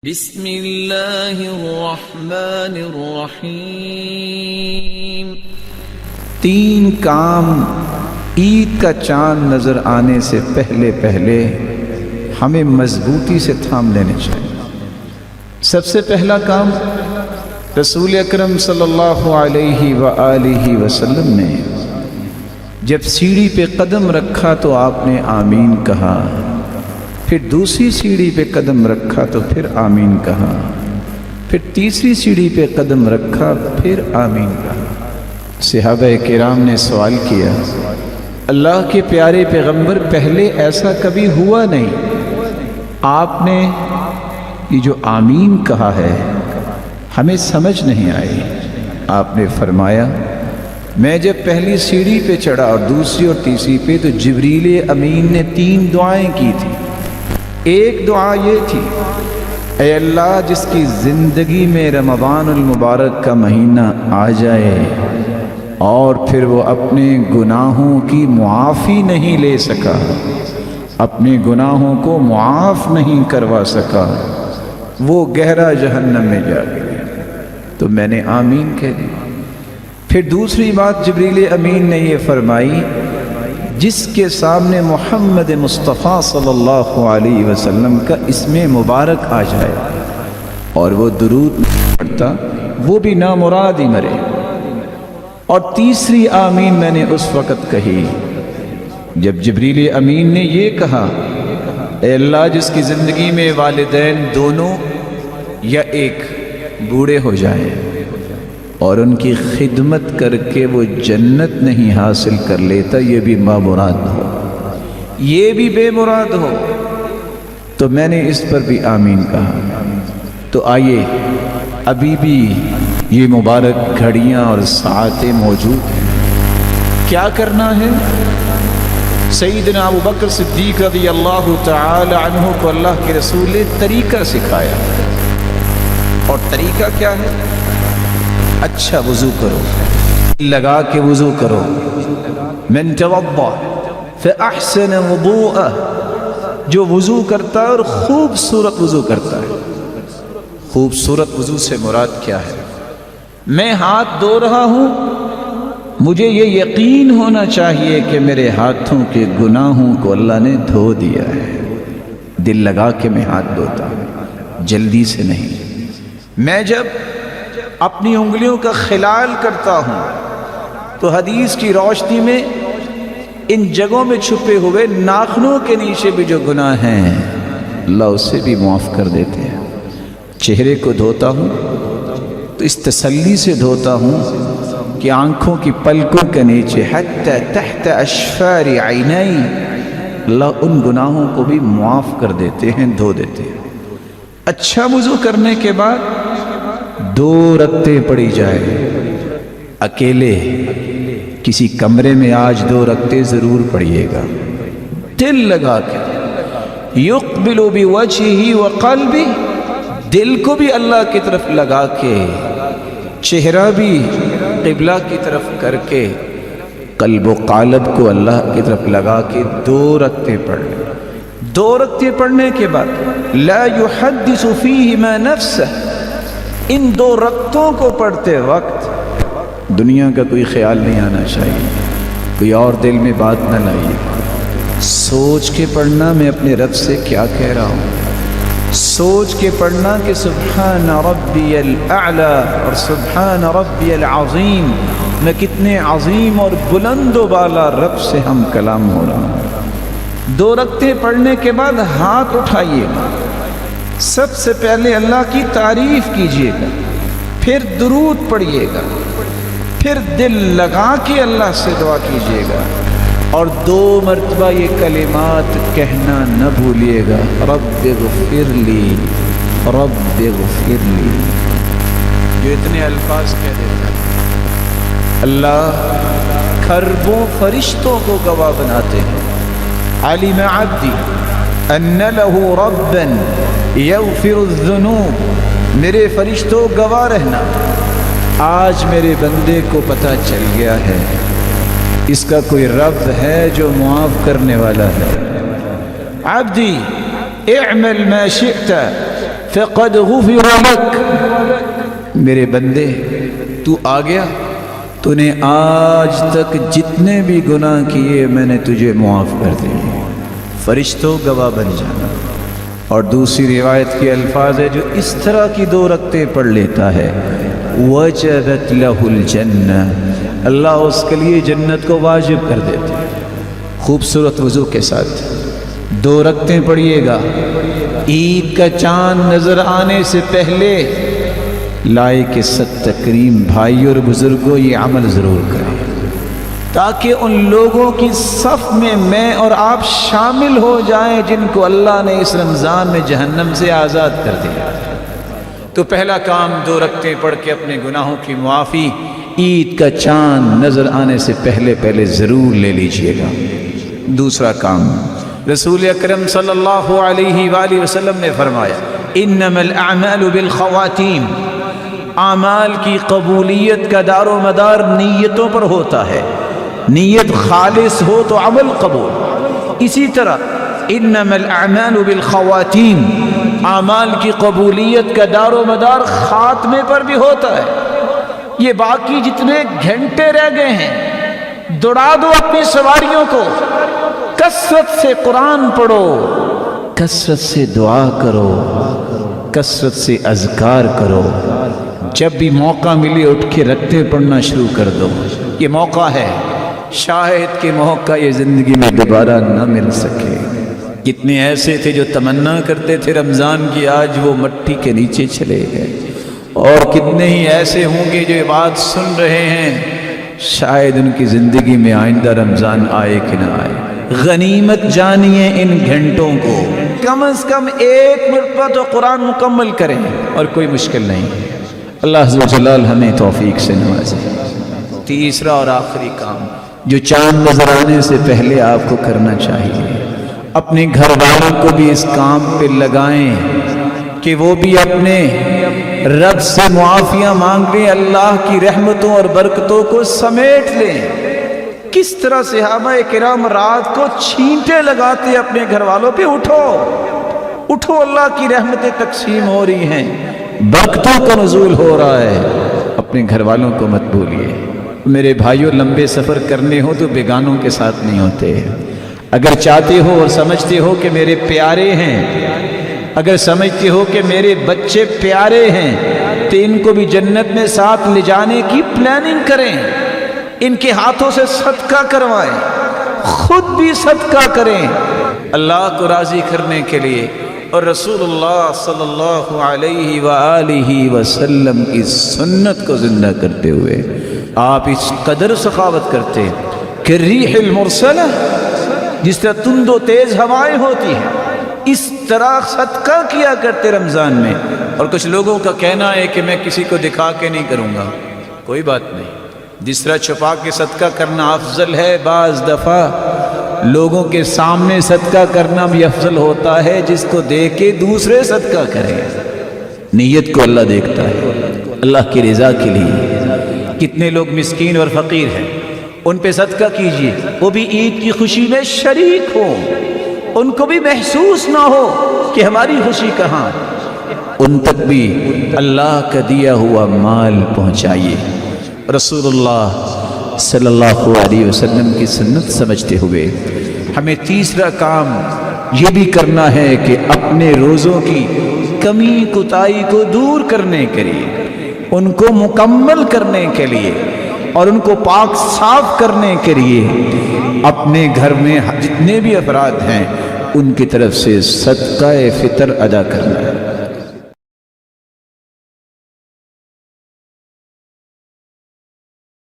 بسم اللہ الرحمن الرحیم۔ تین کام عید کا چاند نظر آنے سے پہلے ہمیں مضبوطی سے تھام لینے چاہیے۔ سب سے پہلا کام، رسول اکرم صلی اللہ علیہ وآلہ وسلم نے جب سیڑھی پہ قدم رکھا تو آپ نے آمین کہا، پھر دوسری سیڑھی پہ قدم رکھا تو پھر آمین کہا، پھر تیسری سیڑھی پہ قدم رکھا پھر آمین کہا۔ صحابہ کرام نے سوال کیا، اللہ کے پیارے پیغمبر، پہلے ایسا کبھی ہوا نہیں، آپ نے یہ جو آمین کہا ہے ہمیں سمجھ نہیں آئی۔ آپ نے فرمایا، میں جب پہلی سیڑھی پہ چڑھا اور دوسری اور تیسری پہ تو جبریل امین نے 3 دعائیں کی تھی۔ ایک دعا یہ تھی، اے اللہ جس کی زندگی میں رمضان المبارک کا مہینہ آ جائے اور پھر وہ اپنے گناہوں کی معافی نہیں لے سکا، اپنے گناہوں کو معاف نہیں کروا سکا، وہ گہرا جہنم میں جا گیا۔ تو میں نے آمین کہہ دی۔ پھر دوسری بات جبریل امین نے یہ فرمائی، جس کے سامنے محمد مصطفیٰ صلی اللہ علیہ وسلم کا اسم مبارک آ جائے اور وہ درود پڑھتا، وہ بھی نامراد ہی مرے۔ اور تیسری آمین میں نے اس وقت کہی جب جبریل امین نے یہ کہا، اے اللہ جس کی زندگی میں والدین دونوں یا ایک بوڑھے ہو جائیں اور ان کی خدمت کر کے وہ جنت نہیں حاصل کر لیتا، یہ بھی بامراد ہو، یہ بھی بے مراد ہو، تو میں نے اس پر بھی آمین کہا۔ تو آئیے، ابھی بھی یہ مبارک گھڑیاں اور ساعتیں موجود ہیں، کیا کرنا ہے؟ سیدنا ابو بکر صدیق رضی اللہ تعالی عنہ کو اللہ کے رسول نے طریقہ سکھایا، اور طریقہ کیا ہے؟ اچھا وضو کرو، لگا کے وضو کرو۔ من توضأ فأحسن وضوءه، جو وضو کرتا ہے اور خوبصورت وضو کرتا ہے۔ خوبصورت وضو سے مراد کیا ہے؟ میں ہاتھ دھو رہا ہوں، مجھے یہ یقین ہونا چاہیے کہ میرے ہاتھوں کے گناہوں کو اللہ نے دھو دیا ہے۔ دل لگا کے میں ہاتھ دھوتا ہوں، جلدی سے نہیں۔ میں جب اپنی انگلیوں کا خلال کرتا ہوں تو حدیث کی روشنی میں ان جگہوں میں چھپے ہوئے ناخنوں کے نیچے بھی جو گناہ ہیں اللہ اسے بھی معاف کر دیتے ہیں۔ چہرے کو دھوتا ہوں تو اس تسلی سے دھوتا ہوں کہ آنکھوں کی پلکوں کے نیچے حتی تحت اشفار عینی، اللہ ان گناہوں کو بھی معاف کر دیتے ہیں، دھو دیتے ہیں۔ اچھا وضو کرنے کے بعد 2 رکعتیں پڑھی جائے، اکیلے کسی کمرے میں آج 2 رکعتیں ضرور پڑھیے گا، دل لگا کے، یقبل بوجہہ وقلبہ، دل کو بھی اللہ کی طرف لگا کے، چہرہ بھی قبلہ کی طرف کر کے، قلب و قالب کو اللہ کی طرف لگا کے 2 رکعتیں پڑھ لیں۔ 2 رکعتیں پڑھنے کے بعد لا یحدث فیہما نفسہ، ان 2 رکعتوں کو پڑھتے وقت دنیا کا کوئی خیال نہیں آنا چاہیے، کوئی اور دل میں بات نہ لائیے، سوچ کے پڑھنا میں اپنے رب سے کیا کہہ رہا ہوں، سوچ کے پڑھنا کہ سبحان ربی الاعلی اور سبحان ربی العظیم، میں کتنے عظیم اور بلند و بالا رب سے ہم کلام ہو رہا ہوں۔ 2 رکعتیں پڑھنے کے بعد ہاتھ اٹھائیے گا، سب سے پہلے اللہ کی تعریف کیجئے گا، پھر درود پڑھیے گا، پھر دل لگا کے اللہ سے دعا کیجئے گا، اور 2 مرتبہ یہ کلمات کہنا نہ بھولیے گا، رب اغفر لی، رب اغفر لی، جو اتنے الفاظ کہہ دیتا ہے اللہ کھربوں فرشتوں کو گواہ بناتے ہیں، علم عبدی ان لہ ربا یغفر الذنوب، میرے فرشتوں گواہ رہنا، آج میرے بندے کو پتہ چل گیا ہے اس کا کوئی رب ہے جو معاف کرنے والا ہے۔ عبدی اعمل ما شئت فقد غفر لك، میرے بندے تو آ گیا، تو نے آج تک جتنے بھی گناہ کیے میں نے تجھے معاف کر دیے، فرشتوں گواہ بن جانا۔ اور دوسری روایت کے الفاظ ہے جو اس طرح کی 2 رکعتیں پڑھ لیتا ہے وجبت لہ الجنہ، اللہ اس کے لیے جنت کو واجب کر دیتے ہیں۔ خوبصورت وضو کے ساتھ 2 رکعتیں پڑھیے گا، عید کا چاند نظر آنے سے پہلے لائق ست تکریم بھائی اور بزرگوں یہ عمل ضرور کریں تاکہ ان لوگوں کی صف میں اور آپ شامل ہو جائیں جن کو اللہ نے اس رمضان میں جہنم سے آزاد کر دیا۔ تو پہلا کام 2 رکعتیں پڑھ کے اپنے گناہوں کی معافی عید کا چاند نظر آنے سے پہلے ضرور لے لیجئے گا۔ دوسرا کام، رسول اکرم صلی اللہ علیہ وآلہ وسلم نے فرمایا انما الاعمال بالخواتیم، اعمال کی قبولیت کا دار و مدار نیتوں پر ہوتا ہے، نیت خالص ہو تو عمل قبول۔ اسی طرح انما الاعمال بالخواتیم، اعمال کی قبولیت کا دار و مدار خاتمے پر بھی ہوتا ہے۔ یہ باقی جتنے گھنٹے رہ گئے ہیں دوڑا دو اپنی سواریوں کو، کثرت سے قرآن پڑھو، کثرت سے دعا کرو، کثرت سے اذکار کرو، جب بھی موقع ملے اٹھ کے رکعتیں پڑھنا شروع کر دو۔ یہ موقع ہے، شاید کہ موقع یہ زندگی میں دوبارہ نہ مل سکے۔ کتنے ایسے تھے جو تمنا کرتے تھے رمضان کی، آج وہ مٹی کے نیچے چلے گئے، اور کتنے ہی ایسے ہوں گے جو یہ بات سن رہے ہیں شاید ان کی زندگی میں آئندہ رمضان آئے کہ نہ آئے۔ غنیمت جانیے ان گھنٹوں کو، کم از کم 1 مرتبہ تو قرآن مکمل کریں، اور کوئی مشکل نہیں۔ اللہ عز و جلال ہمیں توفیق سے نوازے۔ تیسرا اور آخری کام جو چاند نظر آنے سے پہلے آپ کو کرنا چاہیے، اپنے گھر والوں کو بھی اس کام پہ لگائیں کہ وہ بھی اپنے رب سے معافیاں مانگ لیں، اللہ کی رحمتوں اور برکتوں کو سمیٹ لیں۔ کس طرح صحابہ کرام رات کو چھینٹے لگاتے اپنے گھر والوں پہ، اٹھو اٹھو، اللہ کی رحمتیں تقسیم ہو رہی ہیں، برکتوں کا نزول ہو رہا ہے، اپنے گھر والوں کو مت بھولیے۔ میرے بھائیوں، لمبے سفر کرنے ہو تو بیگانوں کے ساتھ نہیں ہوتے۔ اگر چاہتے ہو اور سمجھتے ہو کہ میرے پیارے ہیں، اگر سمجھتے ہو کہ میرے بچے پیارے ہیں، تو ان کو بھی جنت میں ساتھ لے جانے کی پلاننگ کریں، ان کے ہاتھوں سے صدقہ کروائیں، خود بھی صدقہ کریں اللہ کو راضی کرنے کے لیے، اور رسول اللہ صلی اللہ علیہ وآلہ وسلم کی سنت کو زندہ کرتے ہوئے آپ اس قدر سخاوت کرتے کہ ریح المرسلہ، جس طرح تند و تیز ہوائیں ہوتی ہیں، اس طرح صدقہ کیا کرتے رمضان میں۔ اور کچھ لوگوں کا کہنا ہے کہ میں کسی کو دکھا کے نہیں کروں گا، کوئی بات نہیں، جس طرح چھپا کے صدقہ کرنا افضل ہے، بعض دفعہ لوگوں کے سامنے صدقہ کرنا بھی افضل ہوتا ہے، جس کو دیکھ کے دوسرے صدقہ کریں۔ نیت کو اللہ دیکھتا ہے، اللہ کی رضا کے لیے۔ کتنے لوگ مسکین اور فقیر ہیں، ان پہ صدقہ کیجئے، وہ بھی عید کی خوشی میں شریک ہوں، ان کو بھی محسوس نہ ہو کہ ہماری خوشی کہاں، ان تک بھی اللہ کا دیا ہوا مال پہنچائیے۔ رسول اللہ صلی اللہ علیہ وسلم کی سنت سمجھتے ہوئے ہمیں تیسرا کام یہ بھی کرنا ہے کہ اپنے روزوں کی کمی کوتاہی کو دور کرنے کے لیے، ان کو مکمل کرنے کے لیے اور ان کو پاک صاف کرنے کے لیے اپنے گھر میں جتنے بھی افراد ہیں ان کی طرف سے صدقہ فطر ادا کرنا ہے۔